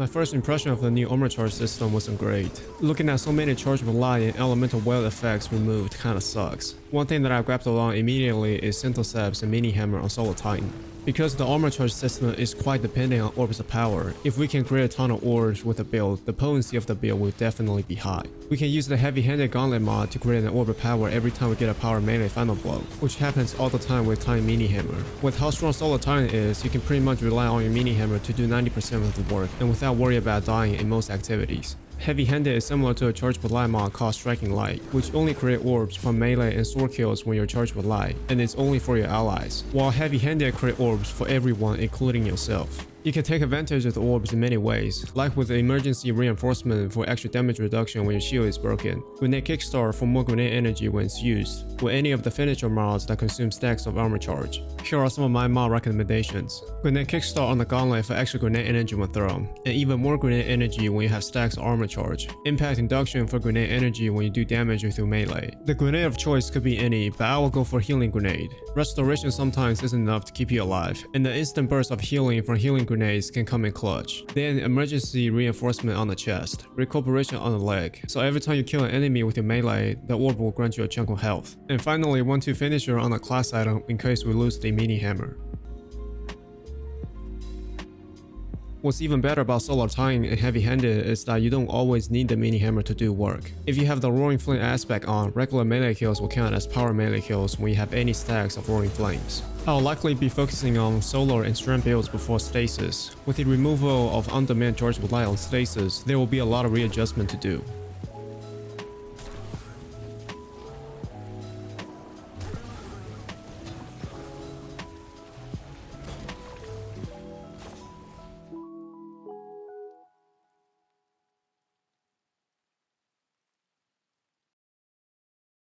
My first impression of the new armor charge system wasn't great. Looking at so many charge with light and elemental weld effects removed kinda sucks. One thing that I grabbed along immediately is Synthocep's and Mini Hammer on Solar Titan. Because the armor charge system is quite dependent on orbs of power, if we can create a ton of orbs with a build, the potency of the build will definitely be high. We can use the heavy-handed gauntlet mod to create an orb of power every time we get a power melee final blow, which happens all the time with Titan Mini Hammer. With how strong Solar Titan is, you can pretty much rely on your Mini Hammer to do 90% of the work, and without worry about dying in most activities. Heavy-handed is similar to a charged with light mod called Striking Light, which only create orbs from melee and sword kills when you're charged with light, and it's only for your allies, while heavy-handed create orbs for everyone including yourself. You can take advantage of the orbs in many ways, like with the emergency reinforcement for extra damage reduction when your shield is broken, Grenade Kickstart for more grenade energy when it's used, or any of the finisher mods that consume stacks of armor charge. Here are some of my mod recommendations. Grenade Kickstart on the Gauntlet for extra grenade energy when thrown, and even more grenade energy when you have stacks of armor charge. Impact Induction for grenade energy when you do damage with your melee. The grenade of choice could be any, but I will go for Healing Grenade. Restoration sometimes isn't enough to keep you alive, and the instant burst of healing from healing grenades can come in clutch. Then emergency reinforcement on the chest, recuperation on the leg, so every time you kill an enemy with your melee, the orb will grant you a chunk of health. And finally, 1-2 finisher on a class item in case we lose the Mini Hammer. What's even better about Solar Titan and Heavy-Handed is that you don't always need the Mini Hammer to do work. If you have the Roaring Flame aspect on, regular melee kills will count as power melee kills when you have any stacks of Roaring Flames. I'll likely be focusing on solar and strength builds before stasis. With the removal of on-demand charge with light on stasis, there will be a lot of readjustment to do.